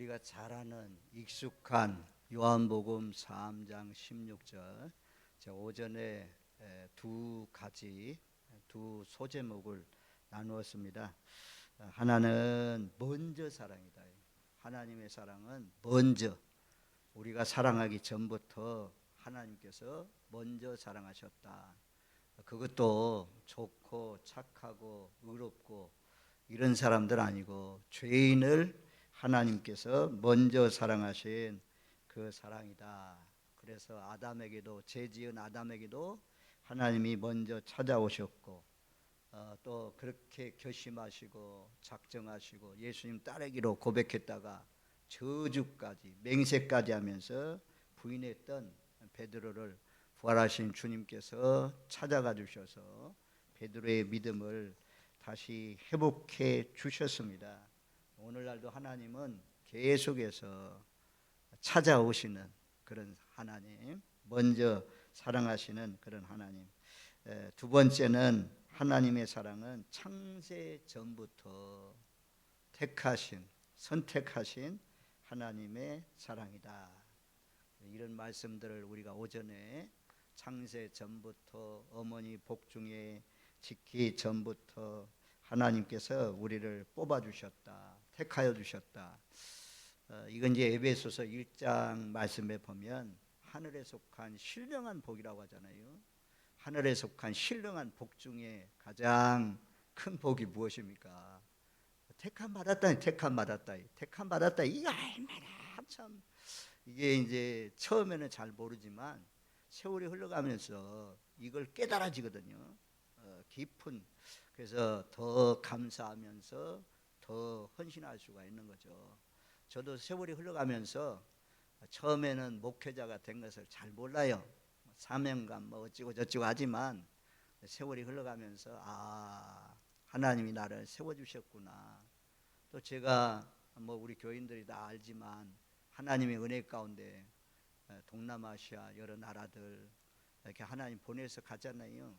우리가 잘 아는 익숙한 요한복음 3장 16절, 제가 오전에 두 소제목을 나누었습니다. 하나는 먼저 사랑이다. 하나님의 사랑은 먼저, 우리가 사랑하기 전부터 하나님께서 먼저 사랑하셨다. 그것도 좋고 착하고 의롭고 이런 사람들 아니고 죄인을 하나님께서 먼저 사랑하신 그 사랑이다. 그래서 아담에게도, 죄지은 아담에게도 하나님이 먼저 찾아오셨고, 또 그렇게 결심하시고 작정하시고 예수님 따르기로 고백했다가 저주까지, 맹세까지 하면서 부인했던 베드로를 부활하신 주님께서 찾아가 주셔서 베드로의 믿음을 다시 회복해 주셨습니다. 오늘날도 하나님은 계속해서 찾아오시는 그런 하나님, 먼저 사랑하시는 그런 하나님. 두 번째는 하나님의 사랑은 창세 전부터 선택하신 하나님의 사랑이다. 이런 말씀들을 우리가 오전에 창세 전부터, 어머니 복중에 짓기 전부터 하나님께서 우리를 뽑아주셨다, 택하여 주셨다. 이건 이제 에베소서 1장 말씀에 보면 하늘에 속한 신령한 복이라고 하잖아요. 하늘에 속한 신령한 복 중에 가장 큰 복이 무엇입니까? 택함 받았다. 이거 얼마나 참, 이게 이제 처음에는 잘 모르지만 세월이 흘러가면서 이걸 깨달아지거든요. 깊은, 그래서 더 감사하면서 더 헌신할 수가 있는 거죠. 저도 세월이 흘러가면서 처음에는 목회자가 된 것을 잘 몰라요. 사명감 뭐 어찌고 저찌고 하지만 세월이 흘러가면서 하나님이 나를 세워주셨구나. 또 제가 뭐 우리 교인들이 다 알지만 하나님의 은혜 가운데 동남아시아 여러 나라들 이렇게 하나님 보내서 가잖아요.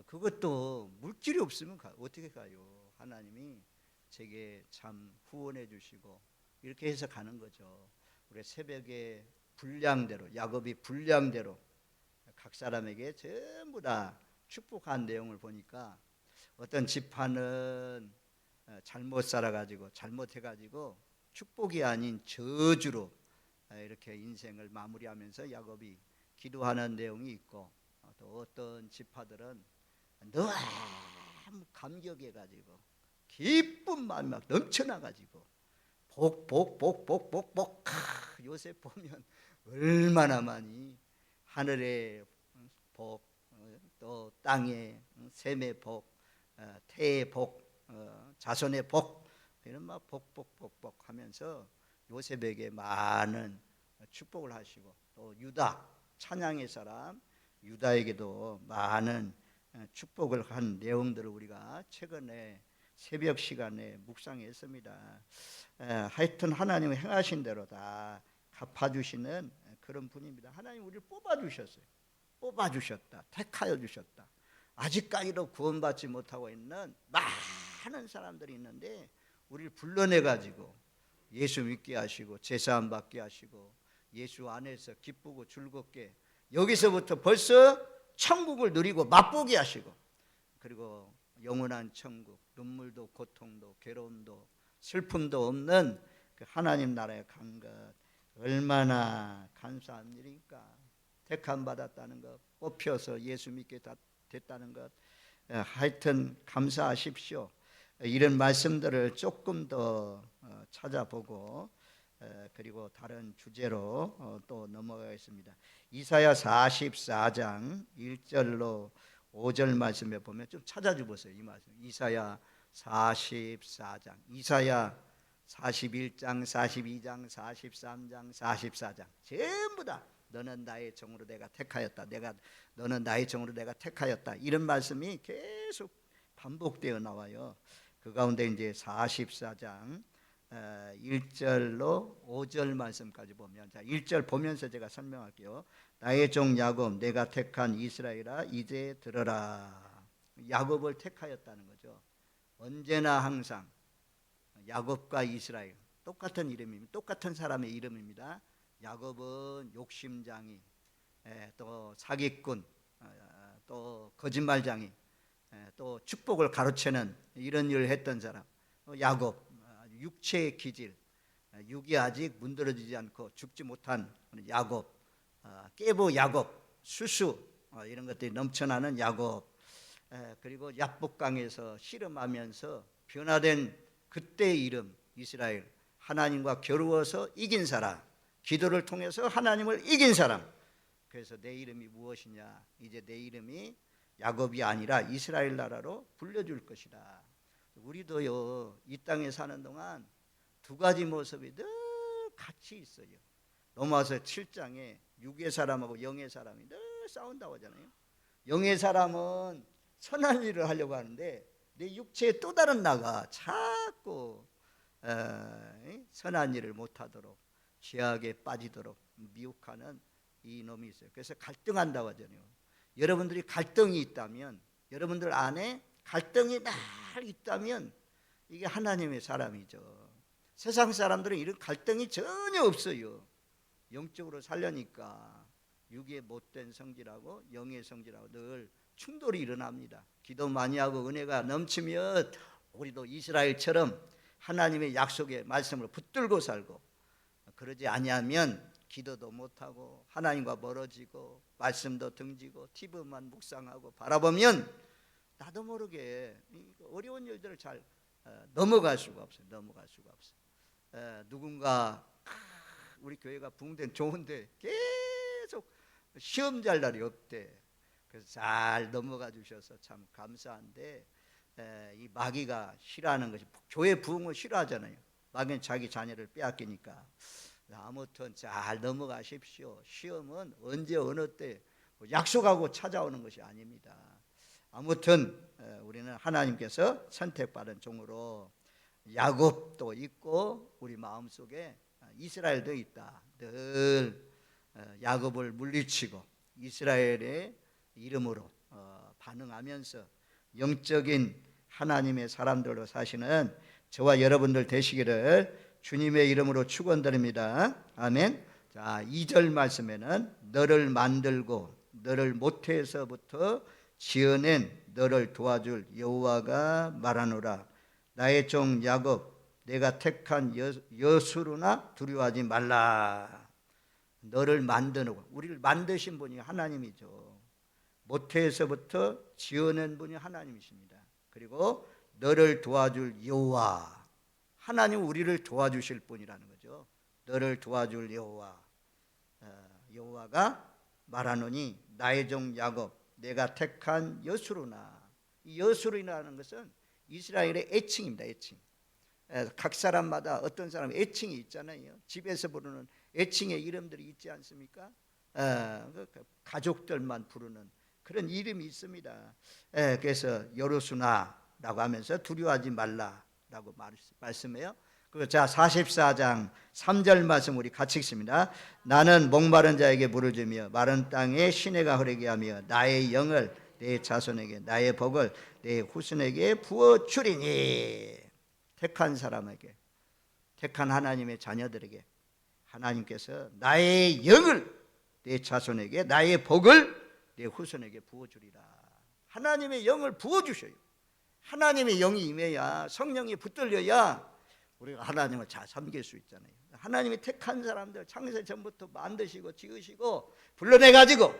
그것도 물질이 없으면 어떻게 가요? 하나님이 제게 참 후원해 주시고 이렇게 해서 가는 거죠. 우리 새벽에 분량대로, 야곱이 분량대로 각 사람에게 전부 다 축복한 내용을 보니까 어떤 지파는 잘못 살아가지고 잘못해가지고 축복이 아닌 저주로 이렇게 인생을 마무리하면서 야곱이 기도하는 내용이 있고, 또 어떤 지파들은 너무 감격해가지고 기쁜 마음이 막 넘쳐나가지고 복. 요셉 보면 얼마나 많이 하늘의 복, 또 땅의 샘의 복, 태의 복, 자손의 복, 이런 막 복 하면서 요셉에게 많은 축복을 하시고, 또 유다, 찬양의 사람 유다에게도 많은 축복을 한 내용들을 우리가 최근에 새벽 시간에 묵상했습니다. 하여튼 하나님은 행하신 대로 다 갚아주시는 그런 분입니다. 하나님 우리를 뽑아주셨다, 택하여 주셨다. 아직까지도 구원받지 못하고 있는 많은 사람들이 있는데 우리를 불러내가지고 예수 믿게 하시고 제사함 받게 하시고 예수 안에서 기쁘고 즐겁게 여기서부터 벌써 천국을 누리고 맛보게 하시고, 그리고 영원한 천국, 눈물도 고통도 괴로움도 슬픔도 없는 그 하나님 나라에 간 것, 얼마나 감사한 일입니까? 택함 받았다는 것, 뽑혀서 예수 믿게 됐다는 것, 하여튼 감사하십시오. 이런 말씀들을 조금 더 찾아보고 그리고 다른 주제로 또 넘어가겠습니다. 이사야 44장 1절로 5절 말씀에 보면 좀 찾아주보세요. 이 말씀, 이사야 44장, 이사야 41장, 42장, 43장, 44장 전부 다 너는 나의 종으로 내가 택하였다, 너는 나의 종으로 내가 택하였다, 이런 말씀이 계속 반복되어 나와요. 그 가운데 이제 44장 1절로 5절 말씀까지 보면, 자 1절 보면서 제가 설명할게요. 나의 종 야곱, 내가 택한 이스라엘아 이제 들어라. 야곱을 택하였다는 거죠. 언제나 항상 야곱과 이스라엘, 똑같은 이름입니다. 똑같은 사람의 이름입니다. 야곱은 욕심장이, 또 사기꾼, 또 거짓말장이, 또 축복을 가로채는 이런 일을 했던 사람. 야곱, 육체의 기질, 육이 아직 문드러지지 않고 죽지 못한 야곱, 깨보 야곱, 수수, 이런 것들이 넘쳐나는 야곱, 그리고 야복강에서 씨름하면서 변화된 그때의 이름 이스라엘, 하나님과 겨루어서 이긴 사람, 기도를 통해서 하나님을 이긴 사람. 그래서 내 이름이 무엇이냐? 이제 내 이름이 야곱이 아니라 이스라엘 나라로 불려줄 것이다. 우리도요, 이 땅에 사는 동안 두 가지 모습이 늘 같이 있어요. 로마서 7장에 육의 사람하고 영의 사람이 늘 싸운다고 하잖아요. 영의 사람은 선한 일을 하려고 하는데 내 육체의 또 다른 나가 자꾸 선한 일을 못하도록 죄악에 빠지도록 미혹하는 이 놈이 있어요. 그래서 갈등한다고 하잖아요. 여러분들이 갈등이 있다면, 여러분들 안에 갈등이 늘 있다면 이게 하나님의 사람이죠. 세상 사람들은 이런 갈등이 전혀 없어요. 영적으로 살려니까 육의 못된 성질하고 영의 성질하고 늘 충돌이 일어납니다. 기도 많이 하고 은혜가 넘치면 우리도 이스라엘처럼 하나님의 약속의 말씀을 붙들고 살고, 그러지 아니하면 기도도 못하고 하나님과 멀어지고 말씀도 등지고 TV만 묵상하고 바라보면 나도 모르게 어려운 일들을 잘 넘어갈 수가 없어요. 넘어갈 수가 없어요. 누군가 우리 교회가 붕대 좋은데 계속 시험 잘 날이 없대. 그래서 잘 넘어가 주셔서 참 감사한데, 이 마귀가 싫어하는 것이, 교회 부흥을 싫어하잖아요. 마귀는 자기 자녀를 빼앗기니까. 아무튼 잘 넘어가십시오. 시험은 언제 어느 때 약속하고 찾아오는 것이 아닙니다. 아무튼 우리는 하나님께서 선택받은 종으로 야곱도 있고 우리 마음속에 이스라엘도 있다. 늘 야곱을 물리치고 이스라엘의 이름으로 반응하면서 영적인 하나님의 사람들로 사시는 저와 여러분들 되시기를 주님의 이름으로 축원드립니다. 아멘. 자, 2절 말씀에는 너를 만들고 너를 모태에서부터 지어낸 너를 도와줄 여호와가 말하노라. 나의 종 야곱, 내가 택한 여수로나 두려워하지 말라. 너를 만드는, 우리를 만드신 분이 하나님이죠. 모태에서부터 지어낸 분이 하나님이십니다. 그리고 너를 도와줄 여호와, 하나님 우리를 도와주실 분이라는 거죠. 너를 도와줄 여호와, 여호와가 말하노니 나의 종 야곱, 내가 택한 여수로나. 이 여수로라는 것은 이스라엘의 애칭입니다. 애칭. 각 사람마다 어떤 사람 애칭이 있잖아요. 집에서 부르는 애칭의 이름들이 있지 않습니까? 가족들만 부르는 그런 이름이 있습니다. 그래서 여로수나라고 하면서 두려워하지 말라라고 말씀해요. 자, 44장 3절 말씀 우리 같이 읽습니다. 나는 목마른 자에게 물을 주며 마른 땅에 시내가 흐르게 하며 나의 영을 내 자손에게, 나의 복을 내 후손에게 부어주리니. 택한 사람에게, 택한 하나님의 자녀들에게 하나님께서 나의 영을 내 자손에게, 나의 복을 내 후손에게 부어주리라. 하나님의 영을 부어주셔요. 하나님의 영이 임해야, 성령이 붙들려야 우리가 하나님을 잘 섬길 수 있잖아요. 하나님이 택한 사람들 창세 전부터 만드시고 지으시고 불러내가지고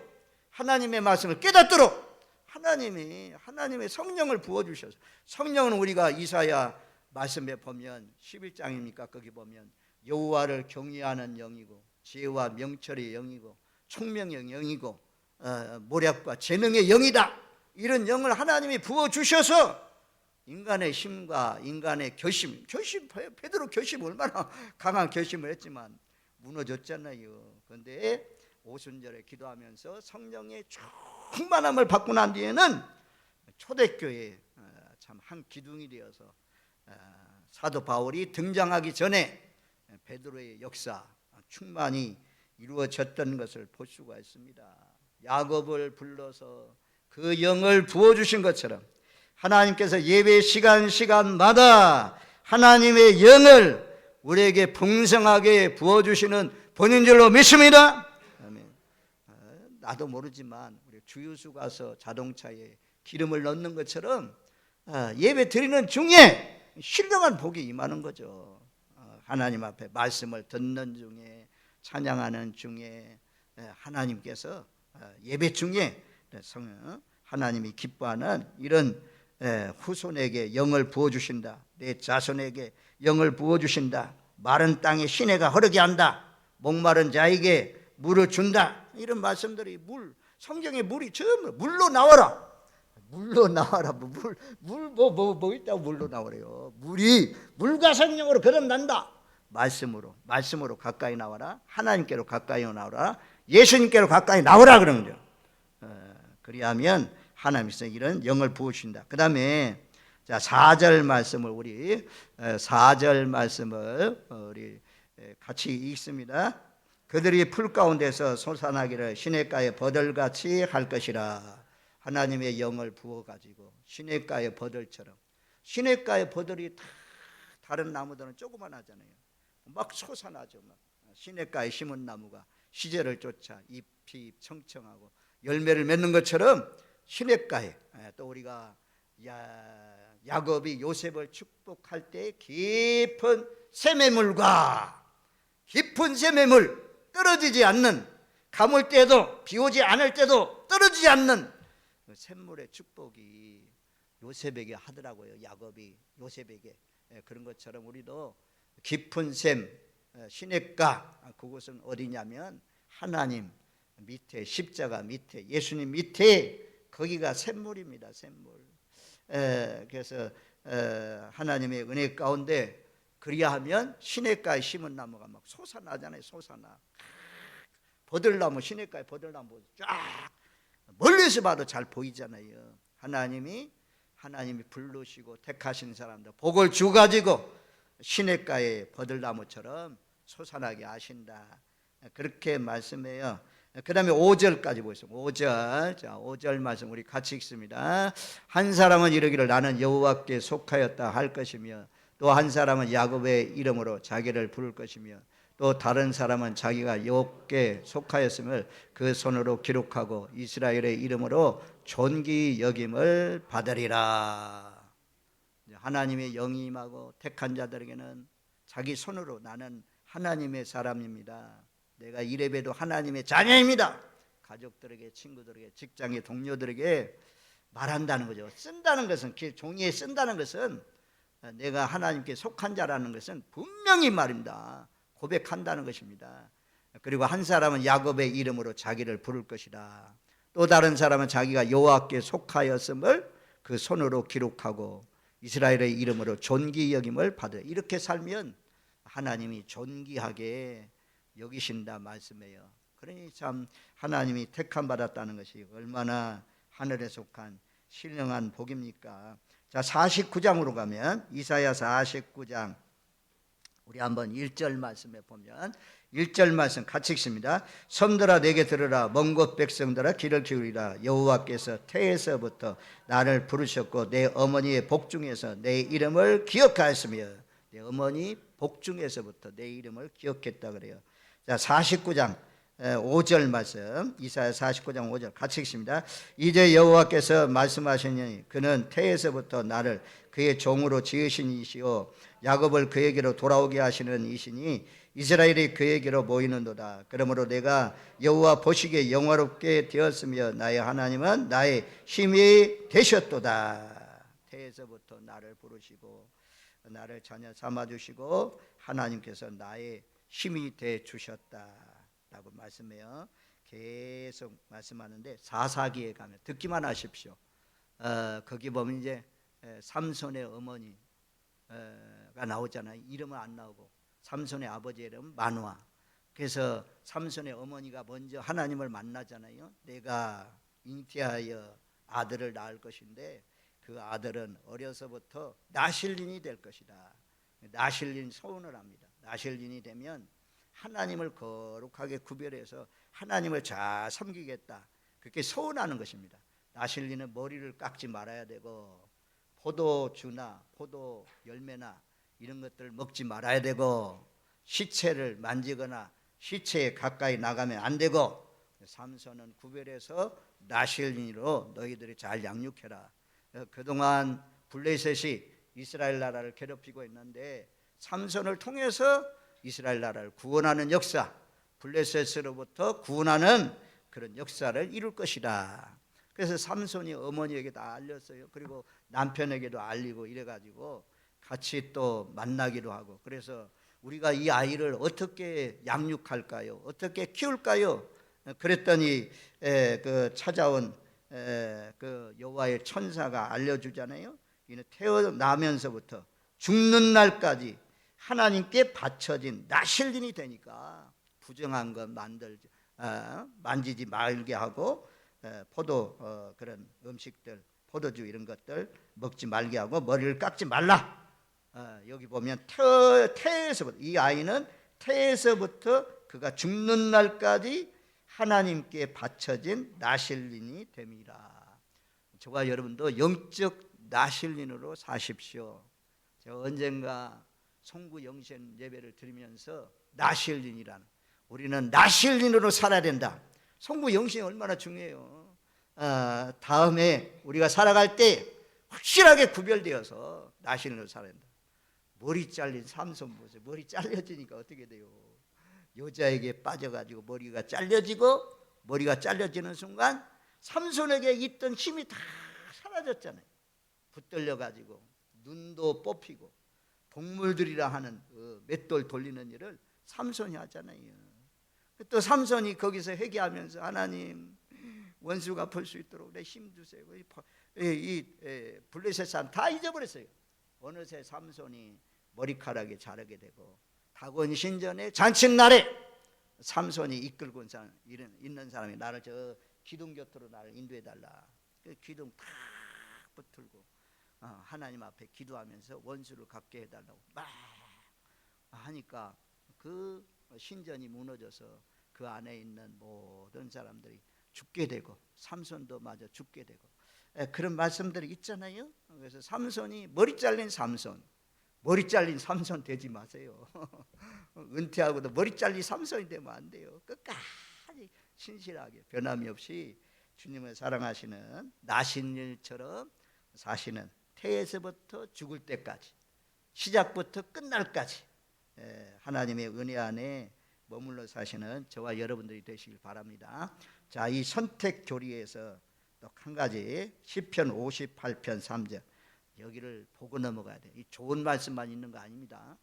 하나님의 말씀을 깨닫도록 하나님의 성령을 부어주셔서, 성령은 우리가 이사야 말씀에 보면 11장입니까? 거기 보면 여호와를 경외하는 영이고 지혜와 명철의 영이고 총명의 영이고 모략과 재능의 영이다. 이런 영을 하나님이 부어주셔서 인간의 힘과 인간의 결심, 베드로 결심 얼마나 강한 결심을 했지만 무너졌잖아요. 그런데 오순절에 기도하면서 성령의 충만함을 받고 난 뒤에는 초대교회 참 한 기둥이 되어서 사도 바울이 등장하기 전에 베드로의 역사 충만히 이루어졌던 것을 볼 수가 있습니다. 야곱을 불러서 그 영을 부어주신 것처럼 하나님께서 예배 시간마다 하나님의 영을 우리에게 풍성하게 부어주시는 분인 줄로 믿습니다. 아멘. 나도 모르지만 우리 주유소 가서 자동차에 기름을 넣는 것처럼 예배 드리는 중에 신령한 복이 임하는 거죠. 하나님 앞에 말씀을 듣는 중에, 찬양하는 중에, 하나님께서 예배 중에 하나님이 기뻐하는 이런 후손에게 영을 부어주신다. 내 자손에게 영을 부어주신다. 마른 땅에 시내가 흐르게 한다. 목마른 자에게 물을 준다. 이런 말씀들이 성경에 물이 전부 물로 나와라. 물로 나와라. 뭐 있다고 물로 나오래요. 물과 성령으로 거듭난다. 말씀으로 가까이 나와라. 하나님께로 가까이 나와라. 예수님께로 가까이 나오라 그런 거죠. 그리하면 하나님께서 이런 영을 부으신다. 그 다음에 4절 말씀을 우리 같이 읽습니다. 그들이 풀 가운데서 솟아나기를 시냇가의 버들같이 할 것이라. 하나님의 영을 부어가지고 시냇가의 버들처럼. 시냇가의 버들이 다른 나무들은 조그만하잖아요. 막 솟아나죠. 막. 시냇가에 심은 나무가 시절을 쫓아 잎이 청청하고 열매를 맺는 것처럼 시냇가에 또 우리가 야곱이 요셉을 축복할 때 깊은 샘물 떨어지지 않는, 가물 때도 비 오지 않을 때도 떨어지지 않는 그 샘물의 축복이 요셉에게 하더라고요. 야곱이 요셉에게. 그런 것처럼 우리도 깊은 샘, 시냇가, 그곳은 어디냐면 하나님 밑에, 십자가 밑에, 예수님 밑에, 거기가 샘물입니다. 샘물. 그래서 하나님의 은혜 가운데 그리하면 시냇가에 심은 나무가 막 솟아나잖아요. 솟아나. 버들나무, 시냇가에 버들나무 쫙 멀리서 봐도 잘 보이잖아요. 하나님이 부르시고 택하신 사람들 복을 주가지고 시냇가에 버들나무처럼 솟아나게 하신다. 그렇게 말씀해요. 그 다음에 5절까지 보겠습니다. 5절 말씀 우리 같이 읽습니다. 한 사람은 이르기를 나는 여호와께 속하였다 할 것이며, 또 한 사람은 야곱의 이름으로 자기를 부를 것이며, 또 다른 사람은 자기가 여호와께 속하였음을 그 손으로 기록하고 이스라엘의 이름으로 존귀 여김을 받으리라. 하나님의 영이 임하고 택한 자들에게는 자기 손으로 나는 하나님의 사람입니다. 내가 이래봬도 하나님의 자녀입니다. 가족들에게, 친구들에게, 직장의 동료들에게 말한다는 거죠. 쓴다는 것은, 종이에 쓴다는 것은 내가 하나님께 속한 자라는 것은 분명히 말입니다. 고백한다는 것입니다. 그리고 한 사람은 야곱의 이름으로 자기를 부를 것이다. 또 다른 사람은 자기가 여호와께 속하였음을 그 손으로 기록하고 이스라엘의 이름으로 존귀 여김을 받으라. 이렇게 살면 하나님이 존귀하게 여기신다 말씀이에요. 그러니 참 하나님이 택함 받았다는 것이 얼마나 하늘에 속한 신령한 복입니까? 자, 49장으로 가면 이사야 49장 우리 한번 1절 말씀에 보면 1절 말씀 같이 읽습니다. 섬들아 내게 들으라. 먼 곳 백성들아 귀를 기울이라. 여호와께서 태에서부터 나를 부르셨고 내 어머니의 복중에서 내 이름을 기억하였으며, 내 어머니 복중에서부터 내 이름을 기억했다 그래요. 자, 49장 5절 말씀, 이사야 49장 5절 같이 읽습니다. 이제 여호와께서 말씀하시니 그는 태에서부터 나를 그의 종으로 지으신 이시오 야곱을 그에게로 돌아오게 하시는 이시니 이스라엘이 그에게로 모이는도다. 그러므로 내가 여호와 보시기에 영화롭게 되었으며 나의 하나님은 나의 힘이 되셨도다. 태에서부터 나를 부르시고 나를 자녀 삼아주시고 하나님께서 나의 힘이 돼 주셨다라고 말씀해요. 계속 말씀하는데 사사기에 가면 듣기만 하십시오. 거기 보면 이제 삼손의 어머니가 나오잖아요. 이름은 안 나오고 삼손의 아버지 이름은 마누아. 그래서 삼손의 어머니가 먼저 하나님을 만나잖아요. 내가 잉태하여 아들을 낳을 것인데 그 아들은 어려서부터 나실린이 될 것이다. 나실린 소원을 합니다. 나실린이 되면 하나님을 거룩하게 구별해서 하나님을 잘 섬기겠다. 그렇게 소원하는 것입니다. 나실린은 머리를 깎지 말아야 되고 포도주나 포도 열매나 이런 것들을 먹지 말아야 되고, 시체를 만지거나 시체에 가까이 나가면 안 되고, 삼손은 구별해서 나실인으로 너희들이 잘 양육해라. 그동안 블레셋이 이스라엘 나라를 괴롭히고 있는데 삼손을 통해서 이스라엘 나라를 구원하는 역사, 블레셋으로부터 구원하는 그런 역사를 이룰 것이다. 그래서 삼손이 어머니에게 다 알렸어요. 그리고 남편에게도 알리고 이래가지고 같이 또 만나기도 하고. 그래서 우리가 이 아이를 어떻게 양육할까요? 어떻게 키울까요? 그랬더니 그 찾아온 그 여호와의 천사가 알려주잖아요. 이는 태어나면서부터 죽는 날까지 하나님께 바쳐진 나실린이 되니까 부정한 것 만지지 말게 하고, 포도 그런 음식들, 포도주 이런 것들 먹지 말게 하고, 머리를 깎지 말라. 여기 보면 태에서부터, 이 아이는 태에서부터 그가 죽는 날까지 하나님께 바쳐진 나실린이 됨이라. 저와 여러분도 영적 나실린으로 사십시오. 제가 언젠가 송구 영신 예배를 드리면서 나실린이라는, 우리는 나실린으로 살아야 된다. 송구 영신이 얼마나 중요해요. 다음에 우리가 살아갈 때 확실하게 구별되어서 나실린으로 살아야 된다. 머리 잘린 삼손 보세요. 머리 잘려지니까 어떻게 돼요? 여자에게 빠져가지고 머리가 잘려지고, 머리가 잘려지는 순간 삼손에게 있던 힘이 다 사라졌잖아요. 붙들려가지고 눈도 뽑히고, 동물들이라 하는 맷돌 돌리는 일을 삼손이 하잖아요. 또 삼손이 거기서 회개하면서 하나님, 원수 갚을 수 있도록 내 힘 주세요. 이 블레셋 사람 다 잊어버렸어요. 어느새 삼손이 머리카락이 자라게 되고, 다곤 신전의 잔칫날에 삼손이 이끌고 있는 사람이 나를 저 기둥 곁으로 나를 인도해 달라. 그 기둥 탁 붙들고 하나님 앞에 기도하면서 원수를 갚게 해달라고 막 하니까 그 신전이 무너져서 그 안에 있는 모든 사람들이 죽게 되고, 삼손도 마저 죽게 되고, 그런 말씀들이 있잖아요. 그래서 삼손이 머리 잘린 삼손, 머리 잘린 삼손 되지 마세요. 은퇴하고도 머리 잘린 삼손이 되면 안 돼요. 끝까지 신실하게 변함이 없이 주님을 사랑하시는 나신일처럼 사시는, 태에서부터 죽을 때까지, 시작부터 끝날까지 하나님의 은혜 안에 머물러 사시는 저와 여러분들이 되시길 바랍니다. 자, 이 선택 교리에서 또 한 가지, 시편 58편 3절, 여기를 보고 넘어가야 돼. 이 좋은 말씀만 있는 거 아닙니다.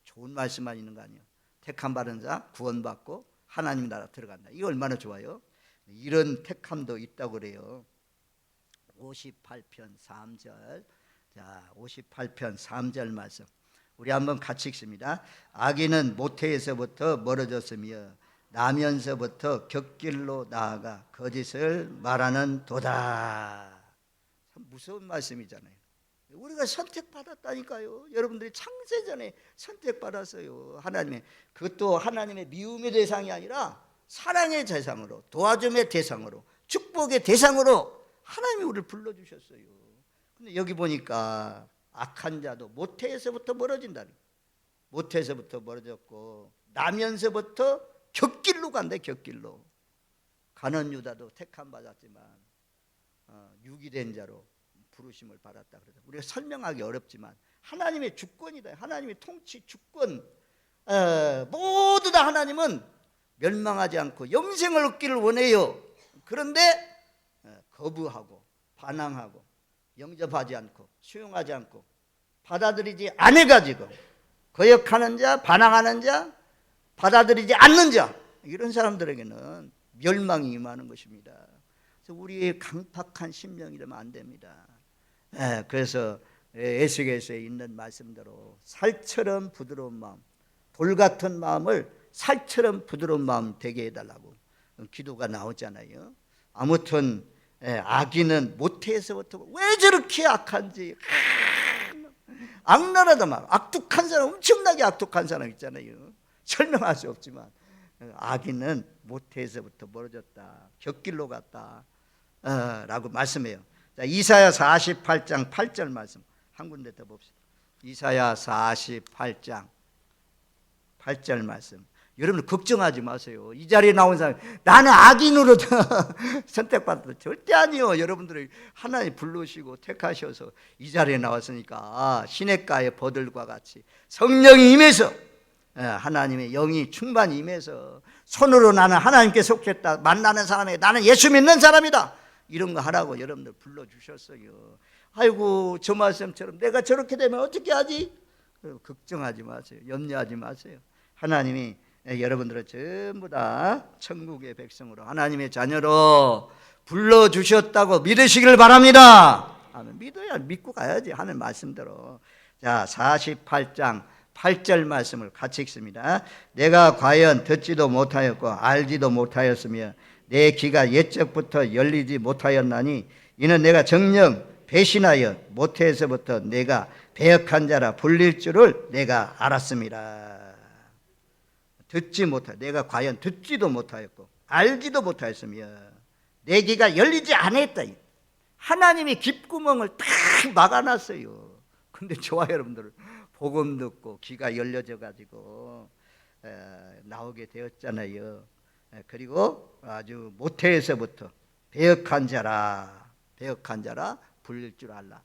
좋은 말씀만 있는 거 아니에요. 택함 받은 자 구원받고 하나님 나라 들어간다. 이거 얼마나 좋아요. 이런 택함도 있다고 그래요. 58편 3절. 자, 58편 3절 말씀 우리 한번 같이 읽습니다. 악인은 모태에서부터 멀어졌으며 나면서부터 곁길로 나아가 거짓을 말하는 도다. 참 무서운 말씀이잖아요. 우리가 선택받았다니까요. 여러분들이 창세전에 선택받았어요. 하나님의, 그것도 하나님의 미움의 대상이 아니라 사랑의 대상으로, 도와줌의 대상으로, 축복의 대상으로 하나님이 우리를 불러주셨어요. 근데 여기 보니까 악한 자도 모태에서부터 멀어진다니. 모태에서부터 멀어졌고 나면서부터 곁길로 간대. 곁길로. 가는 유다도 택함 받았지만 유기된 자로 부르심을 받았다 그러죠. 우리가 설명하기 어렵지만 하나님의 주권이다. 하나님의 통치 주권, 모두 다 하나님은 멸망하지 않고 영생을 얻기를 원해요. 그런데 거부하고 반항하고 영접하지 않고 수용하지 않고 받아들이지 않아가지고 거역하는 자, 반항하는 자, 받아들이지 않는 자, 이런 사람들에게는 멸망이 임하는 것입니다. 그래서 우리의 강팍한 심령이라면 안 됩니다. 그래서 에스겔서에 있는 말씀대로 살처럼 부드러운 마음, 돌 같은 마음을 살처럼 부드러운 마음 되게 해달라고 기도가 나오잖아요. 아무튼 악인은 모태에서부터 왜 저렇게 악한지, 악랄하다 막 악독한 사람, 엄청나게 악독한 사람 있잖아요. 설명할 수 없지만 악인은 모태에서부터 멀어졌다, 곁길로 갔다 라고 말씀해요. 자, 이사야 48장 8절 말씀 한 군데 더 봅시다. 이사야 48장 8절 말씀. 여러분 걱정하지 마세요. 이 자리에 나온 사람 나는 악인으로 선택받았다. 절대 아니요. 여러분들이 하나님 부르시고 택하셔서 이 자리에 나왔으니까 시냇가의 버들과 같이 성령이 임해서 하나님의 영이 충만히 임해서 손으로 나는 하나님께 속했다. 만나는 사람에게 나는 예수 믿는 사람이다. 이런 거 하라고 여러분들 불러주셨어요. 아이고 저 말씀처럼 내가 저렇게 되면 어떻게 하지? 걱정하지 마세요. 염려하지 마세요. 하나님이 여러분들을 전부 다 천국의 백성으로 하나님의 자녀로 불러주셨다고 믿으시길 바랍니다. 믿어야 믿고 가야지 하는 말씀대로. 자 48장 8절 말씀을 같이 읽습니다. 내가 과연 듣지도 못하였고 알지도 못하였으며 내 귀가 옛적부터 열리지 못하였나니 이는 내가 정녕 배신하여 모태에서부터 내가 배역한 자라 불릴 줄을 내가 알았습니다. 듣지 못하 내가 과연 듣지도 못하였고 알지도 못하였으며 내 귀가 열리지 않았다. 하나님이 귓구멍을 딱 막아놨어요. 근데 저와 여러분들 복음 듣고 귀가 열려져 가지고 나오게 되었잖아요. 그리고 아주 모태에서부터 배역한 자라 불릴 줄 알라.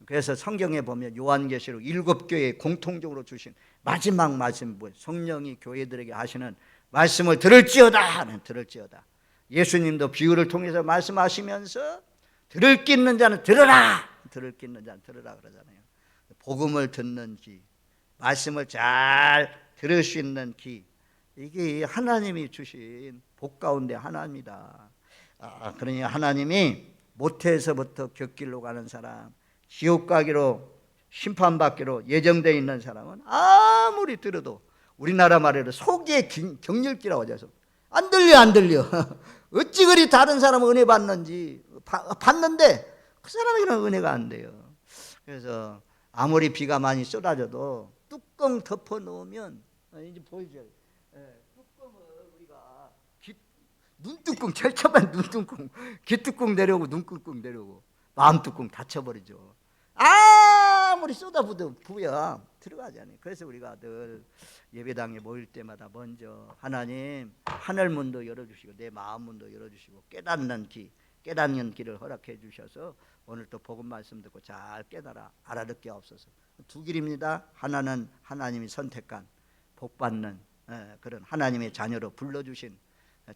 그래서 성경에 보면 요한계시록 7교회에 공통적으로 주신 마지막 말씀, 성령이 교회들에게 하시는 말씀을 들을지어다. 예수님도 비유를 통해서 말씀하시면서 들을 게 있는 자는 들으라. 들을 게 있는 자는 들으라 그러잖아요. 복음을 듣는 귀, 말씀을 잘 들을 수 있는 귀, 이게 하나님이 주신 복 가운데 하나입니다. 그러니 하나님이 모태에서부터 곁길로 가는 사람, 지옥 가기로 심판받기로 예정되어 있는 사람은 아무리 들어도 우리나라 말로 속의 경렬기라고 하죠. 안 들려. 어찌 그리 다른 사람은 은혜 받는지 받는데 그 사람에게는 은혜가 안 돼요. 그래서 아무리 비가 많이 쏟아져도 뚜껑 덮어 놓으면 이제 보이죠. 뚜껑을 우리가 눈뚜껑 제일 처음에 눈뚜껑 귀뚜껑 내려오고 눈뚜껑 내려오고 마음뚜껑 닫혀버리죠. 아무리 쏟아부어도 부야 들어가지 않아요. 그래서 우리가 늘 예배당에 모일 때마다 먼저 하나님 하늘문도 열어주시고 내 마음문도 열어주시고 깨닫는 길을 허락해 주셔서 오늘 또 복음 말씀 듣고 잘 깨달아 알아듣게 없어서 두 길입니다. 하나는 하나님이 선택한 복받는 그런 하나님의 자녀로 불러주신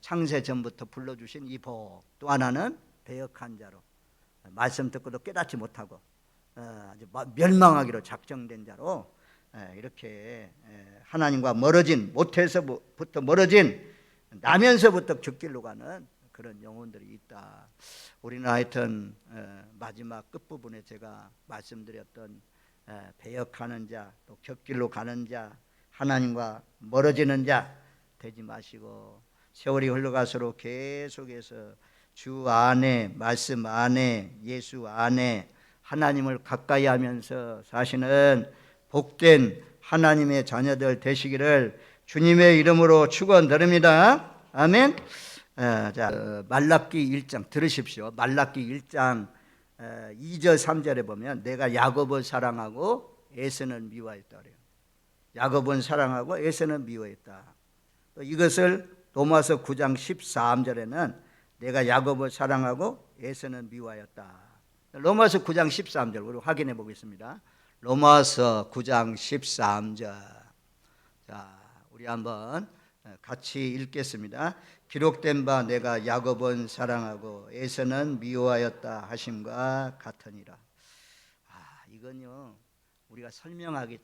창세 전부터 불러주신 이 복, 또 하나는 배역한 자로 말씀 듣고도 깨닫지 못하고 아주 멸망하기로 작정된 자로 이렇게 하나님과 멀어진 모태에서부터 멀어진 나면서부터 곁길로 가는 그런 영혼들이 있다. 우리는 하여튼 마지막 끝부분에 제가 말씀드렸던 배역하는 자, 또 곁길로 가는 자, 하나님과 멀어지는 자 되지 마시고 세월이 흘러갈수록 계속해서 주 안에, 말씀 안에, 예수 안에 하나님을 가까이 하면서 사시는 복된 하나님의 자녀들 되시기를 주님의 이름으로 축원드립니다. 아멘. 자, 말라기 1장 들으십시오. 말라기 1장 2절 3절에 보면 내가 야곱을 사랑하고 에서는 미워했다 그래요. 야곱은 사랑하고 에서는 미워했다. 이것을 로마서 9장 13절에는 내가 야곱을 사랑하고 에서는 미워하였다. 로마서 9장 13절 우리 확인해 보겠습니다. 로마서 9장 13절. 자, 우리 한번 같이 읽겠습니다. 기록된 바 내가 야곱은 사랑하고 에서는 미워하였다 하심과 같으니라. 이건요 우리가 설명하기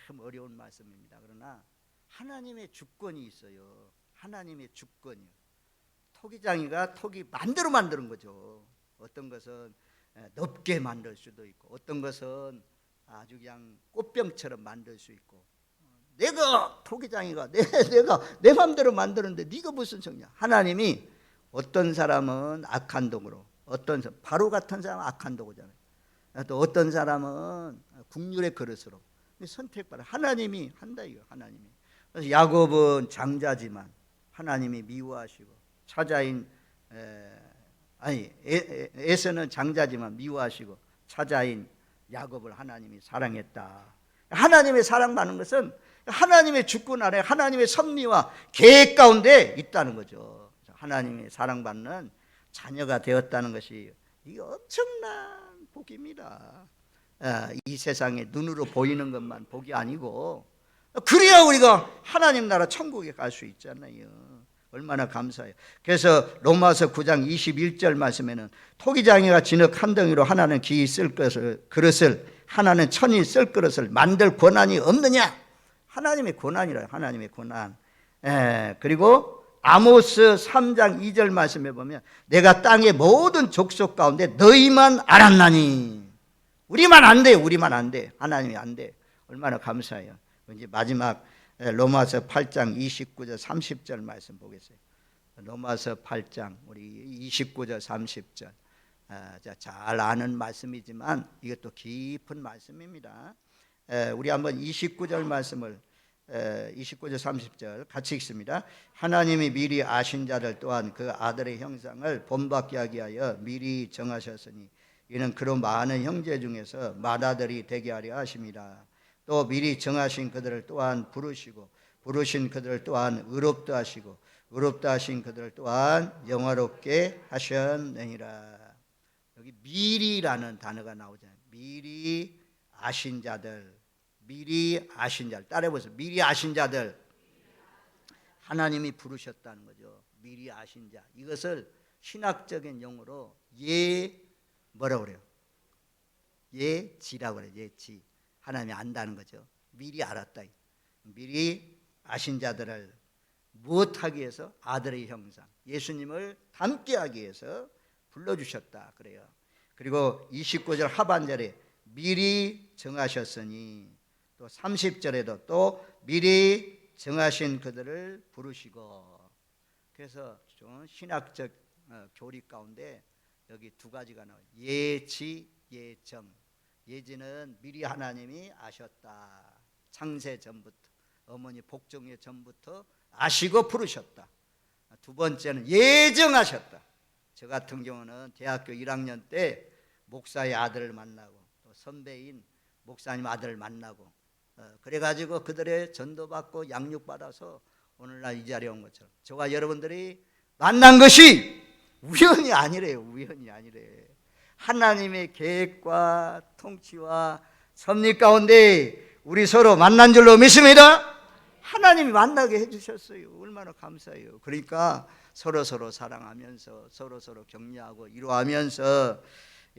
참 어려운 말씀입니다. 그러나 하나님의 주권이 있어요. 하나님의 주권이요. 토기장이가 토기 만대로 만드는 거죠. 어떤 것은 넓게 만들 수도 있고 어떤 것은 아주 그냥 꽃병처럼 만들 수 있고 내가 토기장이가 내가 내 마음대로 만드는데 네가 무슨 성이야. 하나님이 어떤 사람은 악한 도구로 어떤 바로 같은 사람은 악한 도구잖아요. 또 어떤 사람은 국률의 그릇으로 선택받아 하나님이 한다 이거 하나님이. 그래서 야곱은 장자지만 하나님이 미워하시고 차자인 에서는 장자지만 미워하시고 차자인 야곱을 하나님이 사랑했다. 하나님의 사랑받는 것은 하나님의 주권 아래 하나님의 섭리와 계획 가운데 있다는 거죠. 하나님의 사랑받는 자녀가 되었다는 것이 이게 엄청난 복입니다. 이 세상에 눈으로 보이는 것만 복이 아니고, 그래야 우리가 하나님 나라 천국에 갈 수 있잖아요. 얼마나 감사해요. 그래서 로마서 9장 21절 말씀에는 토기장이가 진흙 한 덩이로 하나는 기이 쓸 그릇을 하나는 천이 쓸 그릇을 만들 권한이 없느냐. 하나님의 권한이라. 하나님의 권한. 그리고 아모스 3장 2절 말씀에 보면 내가 땅의 모든 족속 가운데 너희만 알았나니. 우리만 안 돼. 우리만 안 돼. 하나님이 안 돼. 얼마나 감사해요. 이제 마지막 로마서 8장 29절 30절 말씀 보겠어요. 로마서 8장 우리 29절 30절. 잘 아는 말씀이지만 이것도 깊은 말씀입니다. 우리 한번 29절 말씀을 29절 30절 같이 읽습니다. 하나님이 미리 아신 자들 또한 그 아들의 형상을 본받게 하기 위하여 미리 정하셨으니 이는 그로 많은 형제 중에서 맏아들이 되게 하려 하심이라. 또 미리 정하신 그들을 또한 부르시고 부르신 그들을 또한 의롭다 하시고 의롭다 하신 그들을 또한 영화롭게 하셨느니라. 여기 미리라는 단어가 나오잖아요. 미리 아신 자들, 미리 아신 자들. 따라해보세요. 미리 아신 자들. 하나님이 부르셨다는 거죠. 미리 아신 자. 이것을 신학적인 용어로 뭐라고 그래요? 예지라고 그래요. 예지. 하나님이 안다는 거죠. 미리 알았다. 미리 아신 자들을 무엇하기 위해서? 아들의 형상, 예수님을 닮게 하기 위해서 불러주셨다 그래요. 그리고 29절 하반절에 미리 정하셨으니, 또 30절에도 또 미리 정하신 그들을 부르시고. 그래서 좀 신학적 교리 가운데 여기 두 가지가 나와요. 예지, 예정. 예지는 미리 하나님이 아셨다. 창세 전부터, 어머니 복종의 전부터 아시고 부르셨다. 두 번째는 예정하셨다. 저 같은 경우는 대학교 1학년 때 목사의 아들을 만나고 또 선배인 목사님 아들을 만나고 그래가지고 그들의 전도받고 양육받아서 오늘날 이 자리에 온 것처럼 저와 여러분들이 만난 것이 우연이 아니래요. 우연이 아니래. 하나님의 계획과 통치와 섭리 가운데 우리 서로 만난 줄로 믿습니다. 하나님이 만나게 해주셨어요. 얼마나 감사해요. 그러니까 서로 사랑하면서 서로 격려하고 위로하면서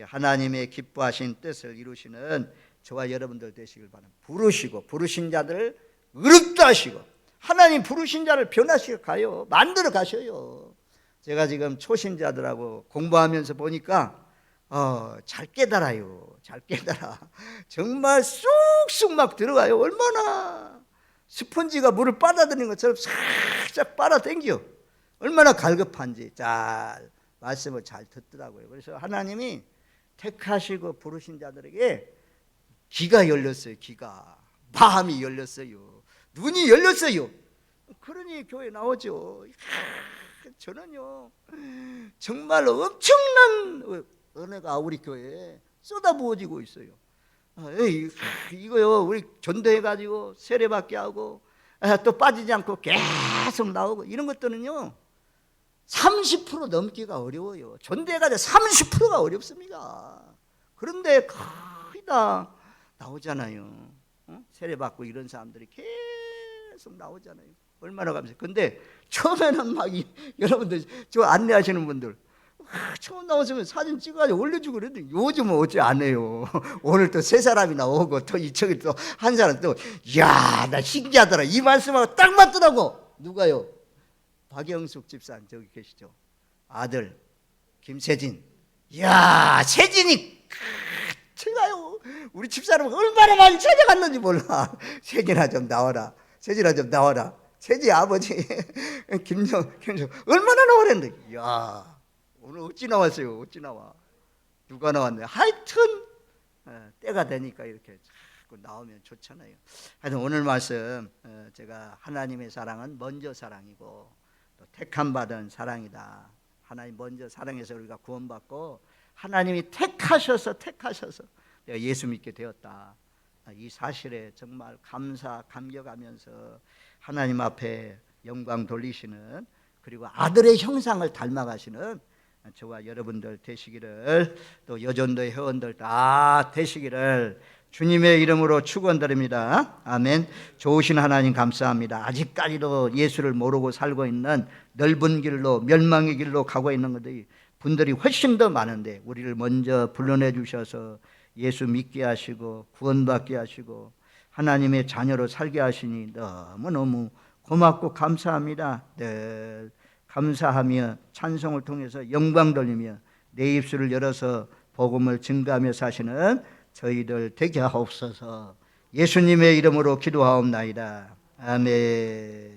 하나님의 기뻐하신 뜻을 이루시는 저와 여러분들 되시길 바랍니다. 부르시고 부르신 자들을 의롭다 하시고 하나님 부르신 자를 변화시켜 가요. 만들어 가셔요. 제가 지금 초신자들하고 공부하면서 보니까 잘 깨달아요. 잘 깨달아. 정말 쑥쑥 막 들어가요. 얼마나 스펀지가 물을 빨아들이는 것처럼 싹싹 빨아당겨. 얼마나 갈급한지 잘 말씀을 잘 듣더라고요. 그래서 하나님이 택하시고 부르신 자들에게 귀가 열렸어요. 귀가. 마음이 열렸어요. 눈이 열렸어요. 그러니 교회 나오죠. 저는요 정말 엄청난 은혜가 우리 교회에 쏟아부어지고 있어요. 이거요 우리 전도해가지고 세례받게 하고 또 빠지지 않고 계속 나오고 이런 것들은요 30% 넘기가 어려워요. 전도해가지고 30%가 어렵습니다. 그런데 거의 다 나오잖아요. 세례받고 이런 사람들이 계속 나오잖아요. 얼마나 감사해요. 근데 처음에는 막 여러분들 저 안내하시는 분들 처음 나오시면 사진 찍어가지고 올려주고 그랬는데 요즘은 어째 안 해요. 오늘 또 세 사람이 나오고 또 이쪽에 또 한 사람 또 이야 나 신기하더라. 이 말씀하고 딱 맞더라고. 누가요? 박영숙 집사님 저기 계시죠. 아들 김세진. 이야 세진이 제가요 우리 집사람 얼마나 많이 찾아갔는지 몰라. 세진아 좀 나와라. 세진아 좀 나와라. 세진 아버지 김정 얼마나 나오랬는데 이야 오늘 어찌 나왔어요? 어찌 나와? 누가 나왔네? 하여튼 때가 되니까 이렇게 자꾸 나오면 좋잖아요. 하여튼 오늘 말씀 제가 하나님의 사랑은 먼저 사랑이고 또 택함 받은 사랑이다. 하나님 먼저 사랑해서 우리가 구원받고 하나님이 택하셔서 내가 예수 믿게 되었다. 이 사실에 정말 감격하면서 하나님 앞에 영광 돌리시는, 그리고 아들의 형상을 닮아가시는 저와 여러분들 되시기를, 또 여전도의 회원들 다 되시기를 주님의 이름으로 축원드립니다. 아멘. 좋으신 하나님 감사합니다. 아직까지도 예수를 모르고 살고 있는, 넓은 길로 멸망의 길로 가고 있는 분들이 훨씬 더 많은데 우리를 먼저 불러내 주셔서 예수 믿게 하시고 구원받게 하시고 하나님의 자녀로 살게 하시니 너무너무 고맙고 감사합니다. 늘 감사하며 찬송을 통해서 영광 돌리며 내 입술을 열어서 복음을 증거하며 사시는 저희들 되게 하옵소서. 예수님의 이름으로 기도하옵나이다. 아멘.